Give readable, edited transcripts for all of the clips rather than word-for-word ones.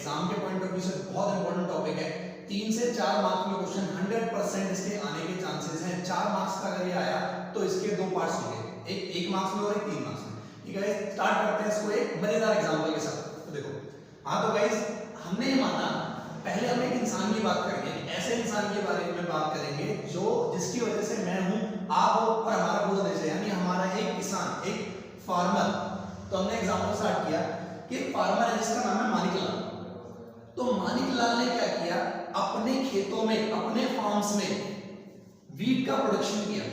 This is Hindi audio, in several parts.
एग्जाम के पॉइंट ऑफ व्यू से बहुत इंपॉर्टेंट टॉपिक है। 3 से 4 मार्क्स में क्वेश्चन 100% इसके आने के चांसेस हैं। 4 मार्क्स का अगर ये आया तो इसके 2 पार्ट्स होंगे, एक मार्क्स में और एक 3 मार्क्स में। ठीक है, स्टार्ट करते हैं इसको एक मजेदार एग्जांपल के साथ। तो देखो, हाँ तो गाइस हमने माना पहले हम एक इंसान की बात करेंगे, ऐसे इंसान के बारे में बात करेंगे जो जिसकी वजह से मैं हूं, आप हो और हमारा पूरा देश है, यानी हमारा एक किसान, एक फार्मर। तो हमने एग्जांपल स्टार्ट किया कि फार्मर है जिसका नाम है मानिक लाल। तो मानिक लाल ने क्या किया, अपने खेतों में, अपने फार्म्स में वीट का प्रोडक्शन किया।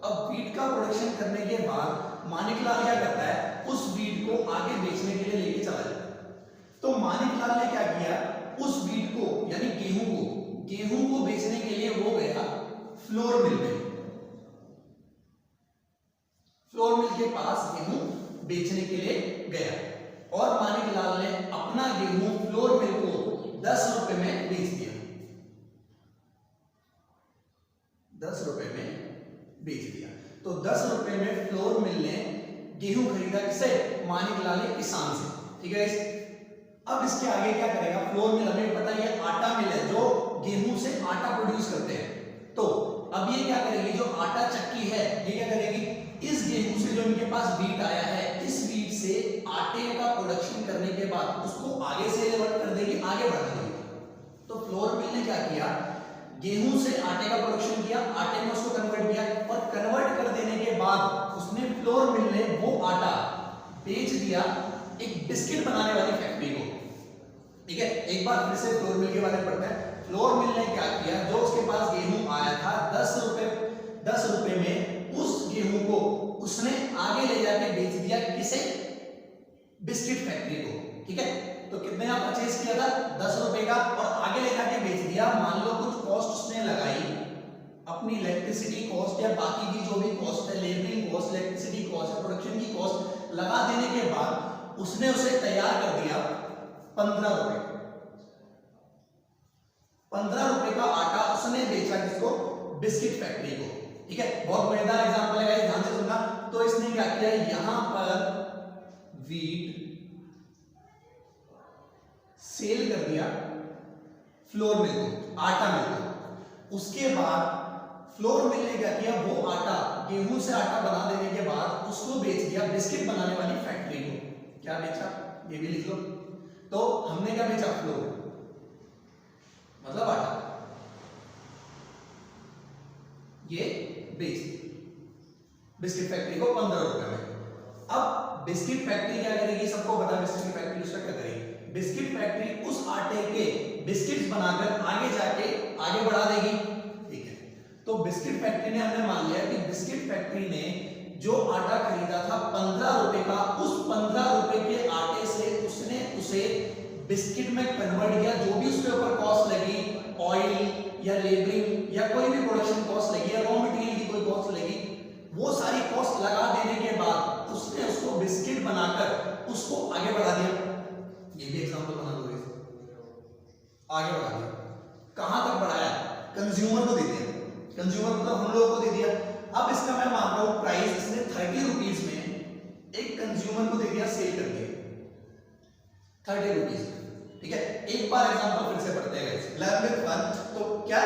अब वीट का प्रोडक्शन करने के बाद मानिक लाल क्या करता है, उस वीट को आगे बेचने के लिए लेके चला जाता है। तो मानिक लाल ने क्या किया, उस वीट को यानी गेहूं को बेचने के लिए वो गया फ्लोर मिल में। फ्लोर मिल के पास गेहूं बेचने के लिए गया और मानिक लाल ने अपना गेहूं फ्लोर मिल को 10 रुपए में बेच दिया। 10 रुपए में बेच दिया। तो 10 रुपए में फ्लोर मिल ने गेहूं खरीदा किसे, मानिक लाल ने किसान से। ठीक है, अब इसके आगे क्या करेगा, फ्लोर मिल हमें पता है आटा मिल है जो गेहूं से आटा प्रोड्यूस करते हैं। तो अब ये क्या करेगी, जो आटा चक्की है ये क्या करेगी, इस गेहूं से जो इनके पास वीट आया है, इस वीट से आटे का प्रोडक्शन करने के बाद उसको आगे से रिवर्ट कर देगी, आगे बढ़ा देगी। तो फ्लोर मिल ने क्या किया, गेहूं से आटे का प्रोडक्शन किया, आटे में उसको कन्वर्ट किया और कन्वर्ट कर देने के बाद उसने फ्लोर मिल ने वो आटा बेच दिया एक बिस्किट बनाने वाली फैक्ट्री को। ठीक है, एक बार फिर से फ्लोर मिल के बारे में पढ़ते हैं। फ्लोर मिल ने क्या किया, जो उसके पास गेहूं आया था 10 रुपए में, उस गेहूं को उसने आगे ले जाके बेच दिया किसे, बिस्किट फैक्ट्री को। ठीक है, तो कितने का परचेज किया था, 10 रुपए का, और आगे ले जाके बेच दिया। मान लो कुछ कॉस्ट उसने लगाई, अपनी इलेक्ट्रिसिटी कॉस्ट या बाकी की जो भी कॉस्ट है, labouring cost, electricity cost, production की कॉस्ट लगा देने के बाद उसने उसे तैयार कर दिया 15 रुपए। 15 रुपए का आटा उसने बेचा किसको, बिस्किट फैक्ट्री को। ठीक है, बहुत मजेदार एग्जांपल है, ध्यान से सुनना। तो इसने क्या किया, यहां पर वीट सेल कर दिया फ्लोर मिल को, आटा मिल को। उसके बाद फ्लोर मिल ने क्या किया, वो आटा, गेहूं से आटा बना देने के बाद उसको बेच दिया बिस्किट बनाने वाली फैक्ट्री को। क्या बेचा, ये भी लिख लो। तो हमने क्या बेचा, फ्लोर मतलब आटा, ये बेच बिस्किट फैक्ट्री को 15 रुपए में। अब बिस्किट फैक्ट्री क्या करेगी, सबको पता है बिस्किट फैक्ट्री उसका क्या करेगी, बिस्किट फैक्ट्री उस आटे के बिस्किट्स बनाकर आगे जाके आगे बढ़ा देगी। ठीक है, तो बिस्किट फैक्ट्री ने, हमने मान लिया कि बिस्किट फैक्ट्री ने जो आटा खरीदा था 15 रुपए का, उस 15 रुपए के आटे से उसने उसे बिस्किट में कन्वर्ट किया। जो भी उसके ऊपर कॉस्ट लगी, ऑयल या लेबरिंग या कोई भी प्रोडक्शन कॉस्ट लगी या रॉ मटेरियल की कोई कॉस्ट लगी, वो सारी कॉस्ट लगा देने के बाद उसने उसको बिस्किट बनाकर उसको आगे बढ़ा दिया। ये भी एग्जांपल बना दो, आगे बढ़ा दिया। कहां तक बढ़ाया, कंज्यूमर को दे दिया। कंज्यूमर मतलब हम लोगों को दे दिया। अब इसका मैं मान रहा हूं प्राइस इसने 30 रुपीज में एक कंज्यूमर को दे दिया, सेल कर दिया 30 रुपीज। ठीक है, एक बार एग्जांपल फिर से पढ़ते हैं गाइस, लर्न विद फन। तो क्या,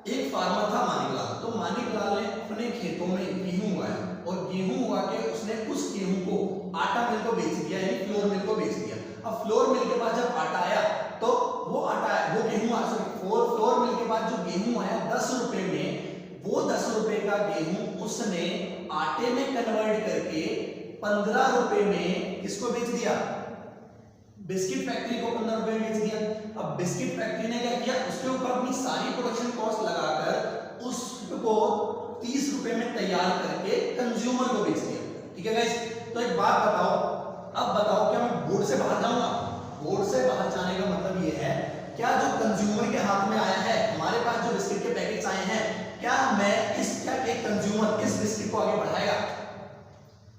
एक फार्मर था मानिक लाल। तो मानिक लाल ने अपने खेतों में गेहूं उगाया और गेहूं उगा के उसने उस गेहूं को आटा मिल को बेच दिया, यानी फ्लोर मिल को बेच दिया। अब फ्लोर मिल के पास जब आटा आया तो वो आटा, वो गेहूं, फ्लोर मिल के बाद जो गेहूं आया 10 रुपए में, वो 10 रुपए का गेहूं उसने आटे में कन्वर्ट करके 15 रुपए में किसको बेच दिया, बिस्किट फैक्ट्री को 15 रुपए में बेच दिया। अब बिस्किट फैक्ट्री ने क्या किया, उसके ऊपर अपनी सारी प्रोडक्शन कॉस्ट लगाकर उसको 30 रुपए में तैयार करके कंज्यूमर को बेच दिया। ठीक है गाइस, तो एक बात बताओ, अब बताओ क्या मैं बोर्ड से बाहर जाऊंगा, बोर्ड से बाहर जाने का मतलब ये है, क्या जो कंज्यूमर के हाथ में आया है, हमारे पास जो बिस्किट के पैकेट्स आए हैं, क्या मैं क्या एक कंज्यूमर इस बिस्किट को आगे बढ़ाएगा,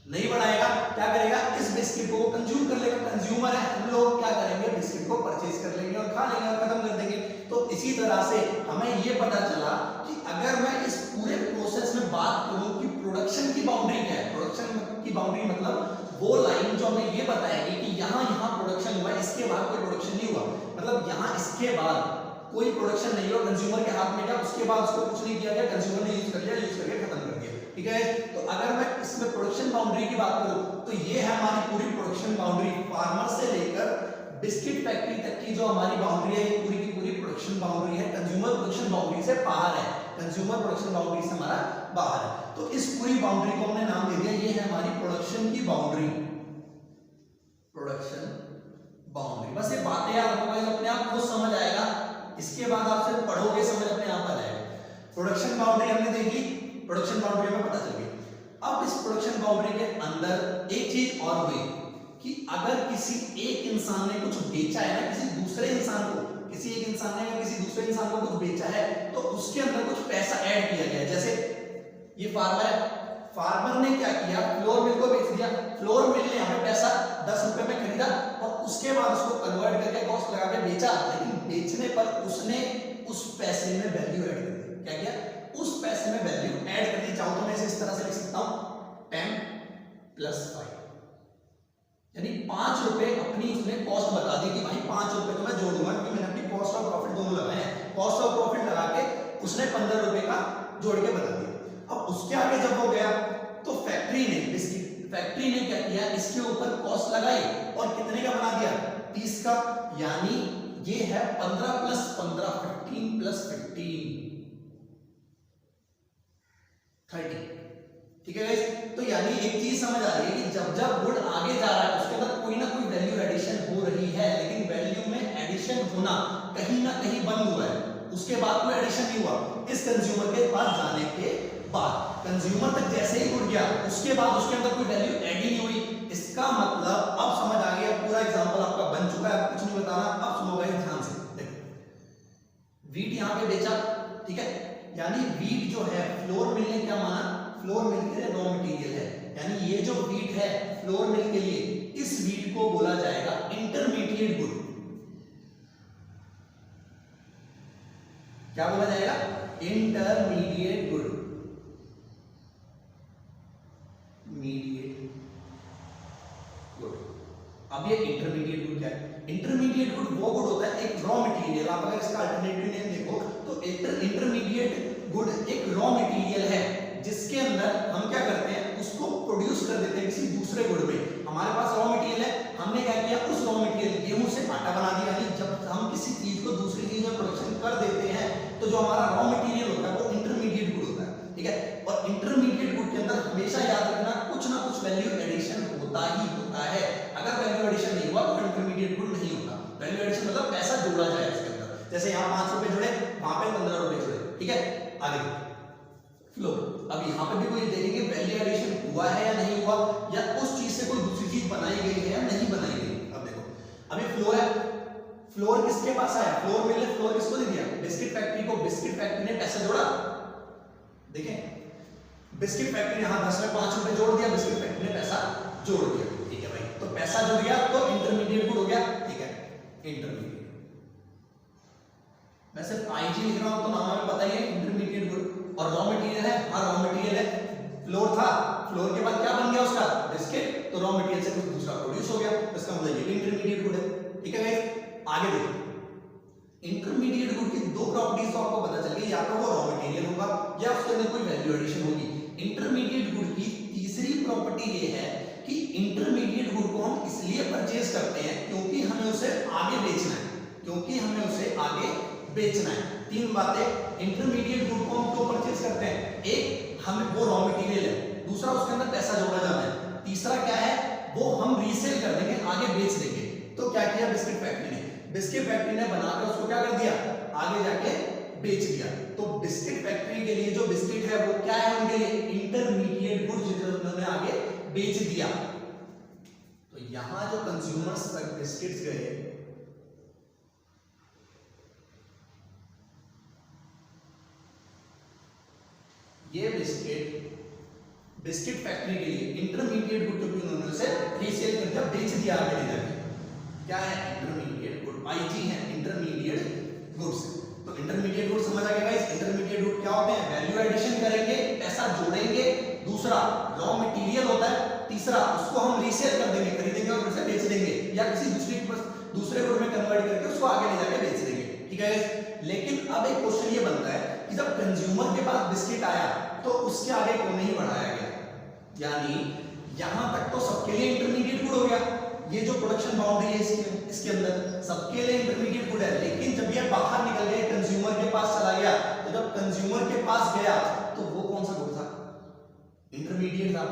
नहीं बढ़ाएगा। क्या करेगा, इस बिस्किट को कंज्यूम कर लेगा, कंज्यूमर है, हम लोग क्या करेंगे, बिस्किट को परचेज कर लेंगे और खा लेंगे और खत्म कर देंगे। तो इसी तरह से हमें ये पता चला कि अगर मैं इस पूरे प्रोसेस में बात करूं कि प्रोडक्शन की बाउंड्री क्या है, प्रोडक्शन की बाउंड्री मतलब वो लाइन जो हमें ये बताएगी कि यहाँ यहाँ प्रोडक्शन हुआ, इसके बाद कोई प्रोडक्शन नहीं हुआ, मतलब यहाँ इसके बाद कोई प्रोडक्शन नहीं हुआ, कंज्यूमर के हाथ में गया, उसके बाद उसको कुछ नहीं किया गया, कंज्यूमर ने यूज कर लिया, यूज करके खत्म कर दिया, ठीक है। तो अगर मैं इसमें प्रोडक्शन बाउंड्री की बात करूं तो ये है हमारी पूरी प्रोडक्शन बाउंड्री, फार्मर से लेकर बिस्किट फैक्ट्री तक की जो हमारी बाउंड्री है, ये पूरी की पूरी प्रोडक्शन बाउंड्री है, कंज्यूमर प्रोडक्शन बाउंड्री से बाहर है, कंज्यूमर प्रोडक्शन बाउंड्री से हमारा बाहर है। तो इस पूरी बाउंड्री को हमने नाम दे दिया, ये है हमारी प्रोडक्शन की बाउंड्री, प्रोडक्शन बाउंड्री। बस ये बातें याद रखोगे, अपने आप खुद समझ आएगा, इसके बाद आप सिर्फ पढ़ोगे, समझ अपने आप आ जाएगा। प्रोडक्शन बाउंड्री हमने देख ली, प्रोडक्शन बाउंड्री में पता चल गई। अब इस प्रोडक्शन बाउंड्री के अंदर एक चीज और हुई कि अगर किसी एक इंसान ने कुछ बेचा है ना, किसी दूसरे इंसान को, किसी एक इंसान ने किसी दूसरे इंसान को कुछ बेचा है, तो उसके अंदर कुछ पैसा ऐड किया गया है। जैसे ये फार्मर है, फार्मर ने क्या किया, फ्लोर मिल को बेच दिया, फ्लोर मिल ने यहाँ पे पैसा 10 रुपए में खरीदा और उसके बाद उसको कन्वर्ट करके कॉस्ट लगा के बेचा, लेकिन बेचने पर उसने उस पैसे में वैल्यू ऐड कर दी। क्या किया, उस पैसे में वैल्यू ऐड कर दी। चाहो तो मैं इसे इस तरह से लिख सकता हूं 10 + 5, यानी 5 रुपए अपनी उसने कॉस्ट बता दी कि भाई 5 रुपए तो मैं जोड़ूंगा, क्योंकि मैंने अपनी कॉस्ट और प्रॉफिट दोनों लगाए हैं, कॉस्ट और प्रॉफिट लगा के उसने 15 रुपए का जोड़ के बता दिया। अब उसके आगे जब हो गया तो फैक्ट्री ने क्या किया, इसके ऊपर कॉस्ट लगाई और कितने का बना दिया, 30 का, यानी ये है 15 + 15, 15 + 15, 30, ठीक है गाइस। तो यानी एक चीज समझ आ रही है कि जब जब गुड आगे जा रहा है उसके अंदर कोई ना कोई वैल्यू एडिशन हो रही है, लेकिन वैल्यू में एडिशन होना कहीं ना कहीं बंद हुआ है, उसके बाद कोई एडिशन नहीं हुआ। इस कंज्यूमर के पास जाने के बाद, कंज्यूमर तक जैसे ही गुड गया उसके बाद उसके अंदर कोई वैल्यू एड ही नहीं हुई। इसका मतलब अब समझ आ गया, पूरा एग्जांपल आपका बन चुका है, कुछ नहीं बताना। अब सुनो गाइस ध्यान से, देखो वीट यहां पे बेचा, ठीक है, यानी वीट जो है फ्लोर मिल ने क्या माना, फ्लोर मिल के लिए रॉ मटेरियल है, यानी ये जो वीट है फ्लोर मिल के लिए, इस वीट को बोला जाएगा इंटरमीडिएट गुड। क्या बोला जाएगा, इंटरमीडिएट गुड, मीडिएट गुड। अब ये इंटरमीडिएट गुड क्या है, इंटरमीडिएट गुड वो गुड होता है, एक रॉ मटेरियल, आप अगर इसका अल्टरनेटिव नेम देखो तो इंटरमीडिएट गुड एक रॉ मटेरियल है जिसके अंदर हम क्या करते हैं, उसको प्रोड्यूस कर देते हैं किसी दूसरे गुड में। हमारे पास रॉ मटेरियल है, हमने क्या किया, उस रॉ मटेरियल गेहूं से आटा बना दिया, यानी जब हम किसी चीज को दूसरी चीज में प्रोडक्शन कर देते हैं तो जो हमारा रॉ मटेरियल होता है वो इंटरमीडिएट गुड होता है, ठीक है। और इंटरमीडिएट गुड के अंदर हमेशा याद रखना कुछ ना कुछ वैल्यू एडिशन होता ही होता है। अगर वैल्यू एडिशन नहीं हुआ तो इंटरमीडिएट गुड नहीं होता। वैल्यू एडिशन मतलब पैसा जोड़ा जाए उसके अंदर, जैसे यहाँ 5 रुपए जुड़े, वहां पे 15 रुपए जुड़े, ठीक है। आगे फ्लो, अब यहाँ पे भी कोई देखेंगे वैल्यू एडिशन हुआ है या नहीं हुआ, या उस चीज से कोई दूसरी चीज बनाई गई है या नहीं बनाई गई। अब देखो अभी फ्लो है, फ्लोर किसके पास आया, फ्लोर मिल ने फ्लोर किसको दे दिया, बिस्किट फैक्ट्री को। बिस्किट फैक्ट्री ने पैसा जोड़ा, देखें बिस्किट फैक्ट्री ने 10 में 5 रुपए जोड़ दिया, बिस्किट फैक्ट्री ने पैसा जोड़ दिया, ठीक है भाई। तो पैसा जुड़ गया तो इंटरमीडिएट गुड हो गया, ठीक है, इंटरमीडिएट। मैं सिर्फ आईजी लिख रहा हूं तो नाम हमें पता ही है, इंटरमीडिएट गुड। और रॉ मटेरियल है, हाँ रॉ मटेरियल है, फ्लोर था, फ्लोर के बाद क्या बन गया उसका, बिस्किट, तो रॉ मटेरियल से कुछ दूसरा प्रोड्यूस हो गया, इसका मतलब ये भी इंटरमीडिएट गुड है, ठीक है गाइस। आगे देखो इंटरमीडिएट गुड की 2 प्रॉपर्टीज तो आपको पता चल गई, या तो वो रॉ मटेरियल होगा या उसके अंदर कोई वैल्यू एडिशन होगी। इंटरमीडिएट गुड की तीसरी प्रॉपर्टी ये है कि इंटरमीडिएट गुड को हम इसलिए परचेज करते हैं क्योंकि हमें उसे आगे बेचना है, क्योंकि हमें उसे आगे बेचना है। 3 बातें, इंटरमीडिएट गुड को हम क्यों परचेज करते हैं, एक हमें वो रॉ मटेरियल है, दूसरा उसके अंदर पैसा जोड़ा जाता है, तीसरा क्या है, वो हम रीसेल कर देंगे, आगे बेच देंगे। तो क्या किया बिस्किट फैक्ट्री ने, बिस्किट फैक्ट्री ने बनाकर उसको क्या कर दिया, आगे जाके बेच दिया। तो बिस्किट फैक्ट्री के लिए जो बिस्किट है वो क्या है, उनके लिए इंटरमीडिएट गुड, जिसे उन्होंने आगे बेच दिया। तो यहां जो कंज्यूमर्स तक बिस्किट्स गए, ये बिस्किट फैक्ट्री के लिए इंटरमीडिएट गुड, क्योंकि उन्होंने उसे रीसेल कर दिया, बेच दिया आगे ले जाके। क्या है इंटरमीडिएट गुड, आईजी है इंटरमीडिएट गुड्स। तो इंटरमीडिएट गुड समझ आ गया गाइस। इंटरमीडिएट गुड क्या होते हैं, वैल्यू एडिशन करेंगे, पैसा जोड़ेंगे, दूसरा रॉ मटेरियल होता है, तीसरा उसको हम रीसेल कर देंगे, खरीदेंगे और फिर से बेच देंगे या किसी दूसरे गुड में कन्वर्ट करके उसको आगे ले जाके बेच देंगे, ठीक है। लेकिन अब एक क्वेश्चन ये बनता है कि जब कंज्यूमर के पास बिस्किट आया तो उसके आगे क्यों नहीं बढ़ाया गया, यानी यहां तक तो सबके लिए इंटरमीडिएट गुड हो गया, ये जो प्रोडक्शन बाउंड्री है इसके अंदर सबके लिए इंटरमीडिएट गुड है, लेकिन जब ये बाहर निकल गया कंज्यूमर के पास चला गया, तो जब कंज्यूमर के पास गया तो वो कौन सा गुड था, इंटरमीडिएट था,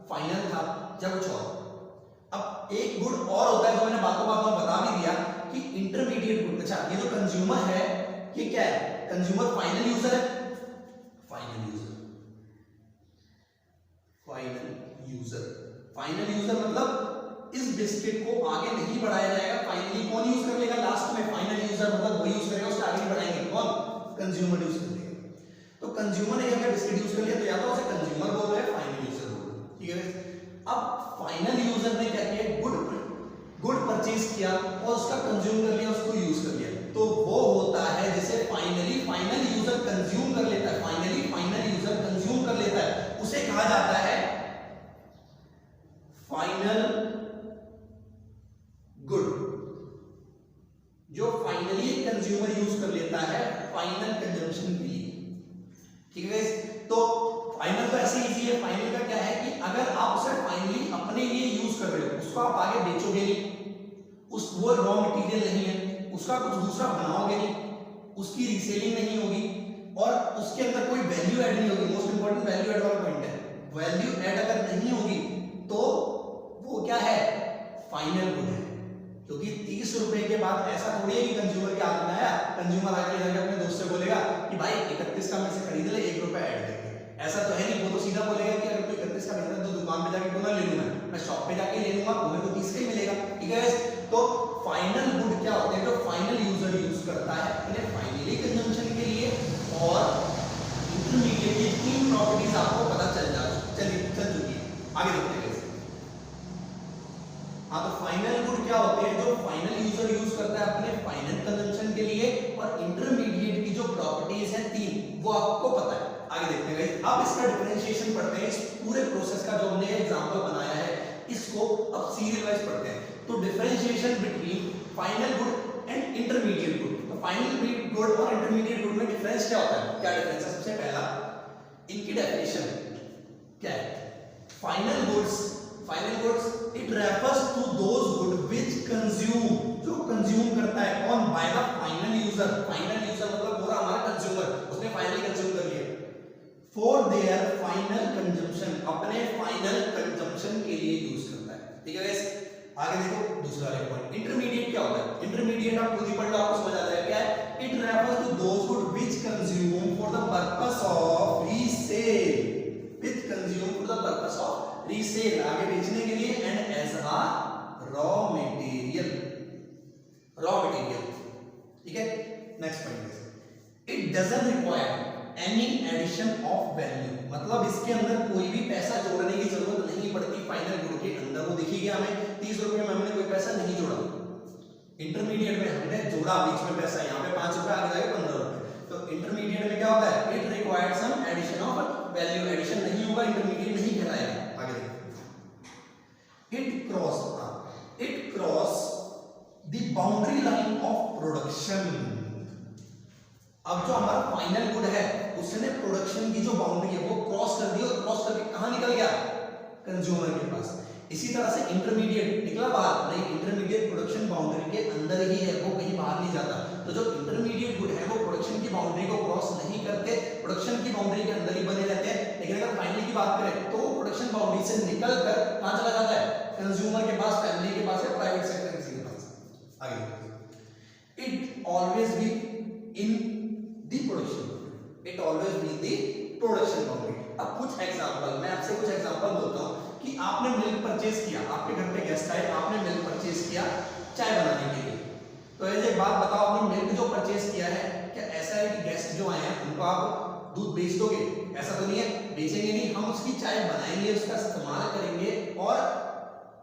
फाइनल था या कुछ और। अब एक गुड और होता है जो मैंने बातों बातों में बता भी दिया कि इंटरमीडिएट गुड, अच्छा ये जो कंज्यूमर है ये क्या है, कंज्यूमर फाइनल यूजर है, फाइनल यूजर मतलब इस बिस्किट को आगे नहीं बढ़ाया जाएगा, फाइनली कौन यूज कर लेगा, लास्ट में फाइनल यूजर मतलब वही यूज करेगा, उसके आगे नहीं बढ़ाएंगे, कौन, कंज्यूमर यूज कर लेगा। तो कंज्यूमर ने अगर बिस्किट यूज कर लिया तो या तो उसे कंज्यूमर बोल रहे हैं, फाइनल यूजर बोल रहे हैं, ठीक है। अब फाइनल यूजर ने क्या किया, गुड परचेज किया और उसका कंज्यूम कर लिया, उसको यूज कर लिया, तो वो होता है जिसे फाइनल यूजर कंज्यूम कर लेता है, फाइनल यूजर कंज्यूम कर लेता है, उसे कहा जाता है फाइनल गुड। जो फाइनली कंज्यूमर यूज कर लेता है फाइनल कंजम्पशन के लिए, ठीक है। तो फाइनल तो ऐसे इजी है, फाइनल का क्या है कि अगर आप उसे फाइनली अपने लिए यूज कर रहे हो, उसको आप आगे बेचोगे नहीं, वो रॉ मटेरियल नहीं है, उसका कुछ दूसरा बनाओगे नहीं, उसकी रीसेलिंग नहीं होगी और उसके अंदर कोई वैल्यू ऐड नहीं होगी, मोस्ट इंपॉर्टेंट वैल्यू ऐड वाला पॉइंट है, वैल्यू ऐड अगर नहीं होगी तो वो क्या है, फाइनल गुड है। क्योंकि 30 रुपए के बाद ऐसा थोड़ी है कि कंज्यूमर के हाथ में आया, कंज्यूमर आके जाके अपने दोस्त से बोलेगा कि भाई 31 का मेरे से खरीद ले, 1 रुपया ऐड करके, ऐसा तो है नहीं। वो तो सीधा बोलेगा कि अगर तू 31 का खरीदना तो दुकान पे जाके क्यों ना ले लूं, मैं शॉप पे जाके ले लूंगा, तुम्हें तो 30 का ही मिलेगा, ठीक है। तो फाइनल गुड क्या होते हैं, जो फाइनल यूजर यूज करता है अपने फाइनली कंजम्पशन के लिए, और इंटरमीडिएट की तीन प्रॉपर्टीज आपको पता चल चुकी है, आगे देखते हैं। हाँ, तो फाइनल गुड क्या होते हैं, जो फाइनल यूजर यूज करता है अपने फाइनल कंजम्पशन के लिए, और इंटरमीडिएट की जो प्रॉपर्टीज हैं तीन, वो आपको पता है, आगे देखते हैं। अब इसका डिफरेंशिएशन पढ़ते हैं, इस पूरे प्रोसेस का जो हमने एग्जांपल बनाया है इसको अब सीरियल वाइज पढ़ते हैं। तो differentiation between final good and intermediate good, तो फाइनल गुड और इंटरमीडिएट गुड में डिफरेंस क्या होता है, क्या डिफरेंस है, सबसे पहला इनकी डेफिनेशन क्या है। Final goods it refers to those good which consume, जो कंज्यूम करता है कौन, by the final user, final user मतलब पूरा हमारा कंज्यूमर, उसने फाइनली कंज्यूम कर लिया, फॉर देयर फाइनल कंजम्पशन, अपने फाइनल कंजम्पशन के लिए यूज करता है, ठीक है गाइस। आगे देखो दूसरा वाला पॉइंट, इंटरमीडिएट क्या होता है, इंटरमीडिएट आप खुद ही पढ़ लो, आपको समझ आ जाएगा क्या है। It refers to those good which consume for the purpose of resale, which consume for the purpose of resale, आगे बेचने के लिए, and as a raw material, ठीक है। Next point, it doesn't require any addition of value, मतलब इसके अंदर कोई भी पैसा जोड़ने की जरूरत नहीं पड़ती फाइनल गुड के अंदर, वो देखिए हमें 30 रुपए में हमने कोई पैसा नहीं जोड़ा, इंटरमीडिएट में हमने जोड़ा बीच में पैसा, यहाँ पे 5 रुपए आगे जाएगा 15 रुपए, तो इंटरमीडिएट में क्या होता है, it required some addition of value, addition नहीं होगा, इंटरमीडिएट नहीं कहलाएगा। आगे देखिए, it cross the boundary line of production, अब जो हमारा फाइनल गुड है उसने प्रोडक्शन की जो बाउंड्री है वो क्रॉस कर दी, और क्रॉस करके कहां निकल गया, कंज्यूमर के पास। इसी तरह से इंटरमीडिएट निकला बाहर, नहीं, इंटरमीडिएट प्रोडक्शन बाउंड्री के अंदर ही है, वो कहीं बाहर नहीं जाता। तो जो इंटरमीडिएट गुड है वो प्रोडक्शन की बाउंड्री को क्रॉस नहीं करते, प्रोडक्शन की बाउंड्री के अंदर ही बने रहते हैं, लेकिन अगर फाइनल की बात करें तो प्रोडक्शन बाउंड्री से निकलकर कहां चला जाता है, कंज्यूमर के पास, फैमिली के पास या प्राइवेट सेक्टर किसी के पास। आगे, it always be in the production, it always be the production boundary. अब कुछ एग्जांपल, मैं आपसे कुछ एग्जांपल बोलता हूं कि आपने मिल्क परचेज किया, आपके घर पे गेस्ट आए, आपने मिल्क परचेज किया चाय बनाने के लिए, तो ऐसे एक बात बताओ, आपने मिल्क जो परचेज किया है, क्या ऐसा है कि गेस्ट जो आए हैं उनको आप दूध बेच दोगे, ऐसा तो नहीं है, बेचेंगे नहीं, हम उसकी चाय बनाएंगे, उसका इस्तेमाल करेंगे और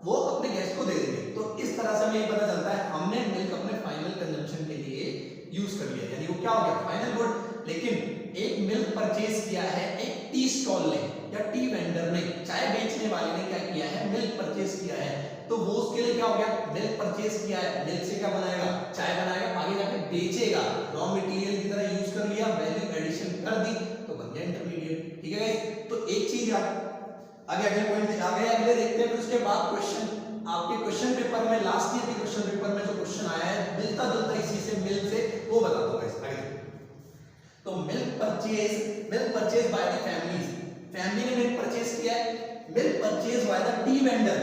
वो अपने गेस्ट को दे देंगे। तो इस तरह से हमें ये पता चलता है हमने मिल्क अपने फाइनल कंजम्पशन के लिए यूज कर लिया, यानी वो क्या हो गया, फाइनल गुड। लेकिन एक मिल्क परचेज किया है एक टी स्टॉल ने, या टी वेंडर ने, चाय बेचने वाले ने क्या किया है, मिल्क परचेज किया है, तो वो उसके लिए क्या हो गया, मिल्क परचेज किया है, मिल्क से क्या बनाएगा, चाय बनाएगा, आगे जाके बेचेगा, रॉ मटेरियल की तरह यूज कर लिया, वैल्यू एडिशन कर दी, तो बन गया इंटरमीडिएट। ठीक है गाइस, तो एक चीज आगे अगले पॉइंट आगे अगले देखते हैं। फिर उसके बाद क्वेश्चन आपके क्वेश्चन पेपर में, लास्ट ईयर के क्वेश्चन पेपर में जो क्वेश्चन आया है मिलता जुलता इसी से, मिल्क से, वो बता दो गाइस आगे। तो milk purchase by the families, family ने मिल्क परचेज किया है, milk purchase by the tea vendor,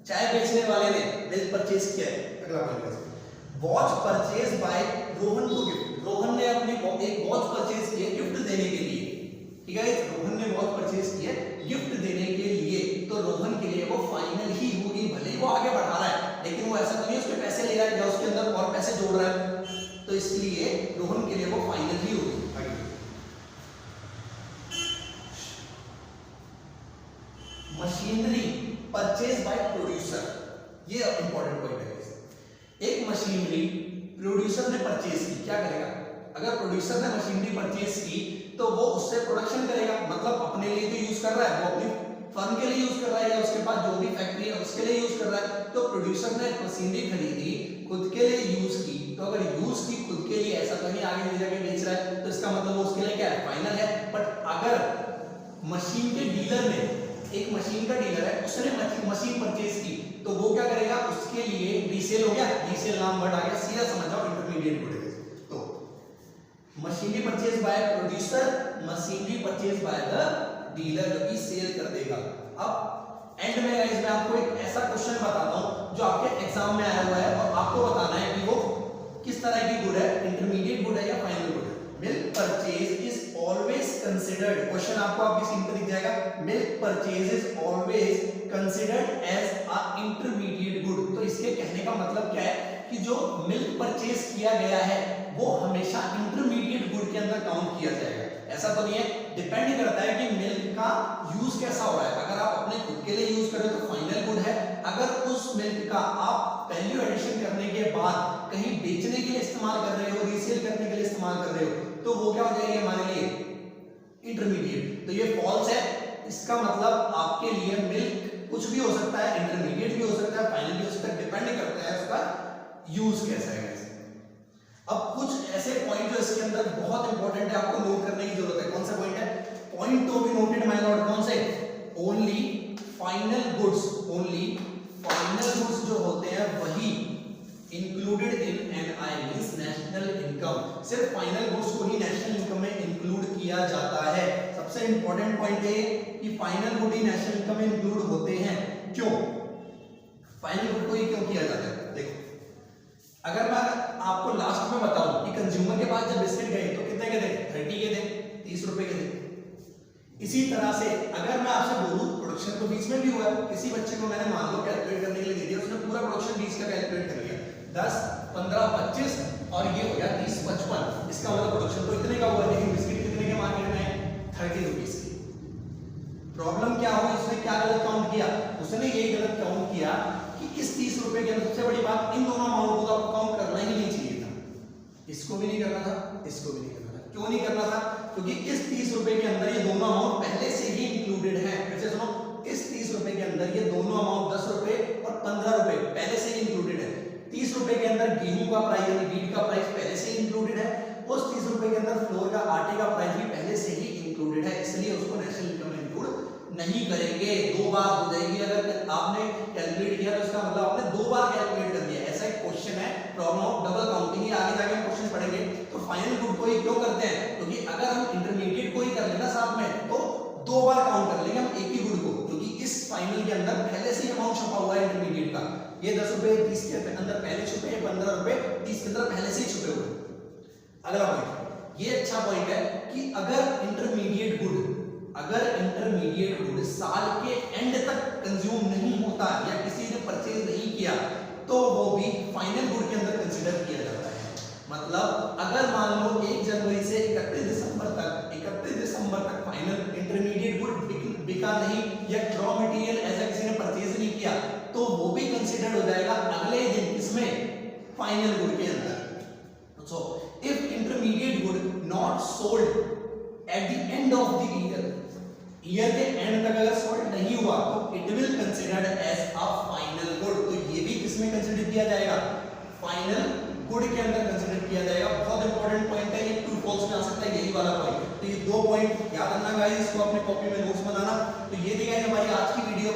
चाय बेचने वाले ने मिल्क परचेज किया है। अगला point, watch purchase by Rohan to gift, Rohan ने अपनी एक वॉच परचेज की है गिफ्ट देने के लिए। ठीक है, रोहन ने वॉच परचेज की है गिफ्ट देने के लिए, तो रोहन के लिए वो फाइनल ही होगी, भले वो आगे बढ़ा रहा है लेकिन वो ऐसा तो नहीं उसके पैसे ले रहा है या उसके अंदर और पैसे जोड़ रहा है, तो इसलिए रोहन के लिए वो फाइनल ही होगी। मशीनरी परचेज बाय प्रोड्यूसर, ये इंपॉर्टेंट पॉइंट है। एक मशीनरी प्रोड्यूसर ने परचेज की, क्या करेगा, अगर प्रोड्यूसर ने मशीनरी परचेज की तो वो उससे प्रोडक्शन करेगा, मतलब अपने लिए तो यूज कर रहा है, वो अपनी फर्म के लिए यूज कर रहा है या उसके पास जो भी फैक्ट्री है उसके लिए यूज कर रहा है। तो प्रोड्यूसर ने मशीनरी खरीदी, खुद के लिए यूज की, तो अगर यूज की खुद के लिए, ऐसा तो नहीं आगे ले जाके बेच रहा है, तो इसका मतलब वो उसके लिए क्या है, फाइनल है। बट अगर मशीन के डीलर ने, एक मशीन का डीलर है, उसने मशीन परचेज की, तो वो क्या करेगा, उसके लिए रीसेल हो गया, रीसेल नाम वर्ड आ गया, सीधा समझ जाओ इंटरमीडिएट गुड है। तो machinery purchase by producer, machinery purchase by the dealer, जो कि सेल कर देगा। अब एंड में गाइस मैं आपको एक ऐसा क्वेश्चन बताता हूं जो आपके एग्जाम में आया हुआ है और आपको बताना है कि वो किस तरह की गुड है, इंटरमीडिएट गुड है या फाइनल गुड है। Milk purchase is always considered, question आपको आपकी स्क्रीन पर दिख जाएगा, milk purchase is always considered as a intermediate good. तो इसके कहने का मतलब क्या है कि जो मिल्क परचेज किया गया है वो हमेशा इंटरमीडिएट गुड के अंदर काउंट किया जाएगा। ऐसा तो नहीं है, डिपेंड करता है कि मिल्क का यूज कैसा हो रहा है। अगर आप अपने खुद के लिए यूज कर रहे हो तो फाइनल गुड है, अगर उस मिल्क का आप वैल्यू एडिशन करने के बाद कहीं बेचने के लिए इस्तेमाल कर रहे हो, रीसेल करने के लिए इस्तेमाल कर रहे हो, तो वो क्या हो जाएगी हमारे लिए, इंटरमीडिएट। तो ये फॉल्स है, इसका मतलब आपके लिए मिल्क कुछ भी हो सकता है, इंटरमीडिएट भी हो सकता है, फाइनल भी हो सकता है, डिपेंड करता है उसका यूज कैसा है। अब कुछ ऐसे पॉइंट जो इसके अंदर बहुत इंपॉर्टेंट है, आपको नोट करने की जरूरत है। कौन सा पॉइंट है, point to be noted my lord, कौन से, only final goods, only final goods जो होते हैं वही included in NI means national income, सिर्फ फाइनल गुड्स को ही नेशनल इनकम में इंक्लूड किया जाता है। सबसे इंपॉर्टेंट पॉइंट है कि फाइनल गुड ही नेशनल इनकम में इंक्लूड होते हैं। क्यों फाइनल गुड को ही क्यों किया जाता है, देखो अगर मैं आपको लास्ट में बताऊं कि कंज्यूमर के पास जब बिस्किट गए तो कितने के थे, 30 के थे, 30 रुपए के थे। इसी तरह से अगर मैं आपसे बोलूं प्रोडक्शन तो बीच में भी हुआ, किसी बच्चे को मैंने मान लो कैलकुलेट करने के लिए दे दिया, उसने पूरा प्रोडक्शन 20 का कैलकुलेट कर लिया, 10, 15, 25 और ये हो गया 30, 55, इसका मतलब प्रोडक्शन तो इतने का हुआ, लेकिन बिस्किट कितने के मार्केट में, 30 रुपीस की। प्रॉब्लम क्या हुई, उसने क्या गलत काउंट किया, उसने ये गलत काउंट किया कि इस 30 रुपए के अंदर, सबसे बड़ी बात इन दोनों अमाउंट को आपको काउंट करना ही नहीं चाहिए था, इसको भी नहीं करना था, इसको भी नहीं करना था। क्यों नहीं करना था, क्योंकि इस 30 रुपए के अंदर ये दोनों अमाउंट पहले से ही इंक्लूडेड हैं। फिर से सुनो, इस 30 रुपए के अंदर ये दोनों अमाउंट 10 रुपए और 15 रुपए पहले से ही इंक्लूडेड है। 30 रुपए के अंदर गेहूं का प्राइस यानी व्हीट का प्राइस पहले से ही इंक्लूडेड है, उस 30 रुपए के अंदर फ्लोर का आटे का प्राइस भी पहले से ही इंक्लूडेड है, इसलिए उसको नेशनल इनकम में इंक्लूड नहीं करेंगे। दो बार हो जाएगी, अगर आपने कैलकुलेट किया तो इसका मतलब आपने दो बार कैलकुलेट कर दिया। ऐसा एक क्वेश्चन है, प्रॉब्लम ऑफ डबल काउंटिंग, आगे जाके हम क्वेश्चन पढ़ेंगे। तो फाइनल गुड को ही क्यों करते हैं, क्योंकि अगर हम इंटरमीडिएट को ही कर लेना साथ में तो दो बार काउंट कर लेंगे हम एक ही गुड को, क्योंकि इस फाइनल के अंदर पहले से ही अमाउंट छपा हुआ है इंटरमीडिएट का। ये 10 रुपए 30 के अंदर पहले छुपे, 15 रुपए 30 के अंदर पहले से ही छुपे हुए। अगला पॉइंट, ये अच्छा पॉइंट है कि अगर इंटरमीडिएट गुड साल के एंड तक कंज्यूम नहीं होता या किसी ने परचेज नहीं किया तो वो भी फाइनल गुड के अंदर कंसीडर किया जाता है। मतलब अगर मान लो 1 जनवरी से 31 दिसंबर तक फाइनल इंटरमीडिएट गुड बिका नहीं या रॉ मटेरियल ऐसा किसी ने परचेज नहीं किया तो वो भी कंसीडर हो जाएगा अगले दिन इसमें फाइनल गुड के अंदर। So if intermediate good not sold at the end of the year, year के एंड तक अगर सॉल्ट नहीं हुआ तो it will considered as a final good. तो ये भी किसमें कंसिडर किया जाएगा? फाइनल गुड के अंदर कंसिडर किया जाएगा। बहुत इंपॉर्टेंट पॉइंट है ये, ट्रू फॉल्स में आ सकता है यही वाला पॉइंट। तो ये दो पॉइंट याद रखना गाइस, इसको अपने कॉपी में नोट्स बनाना। तो ये थी गाइस हमारी आज की वीडियो।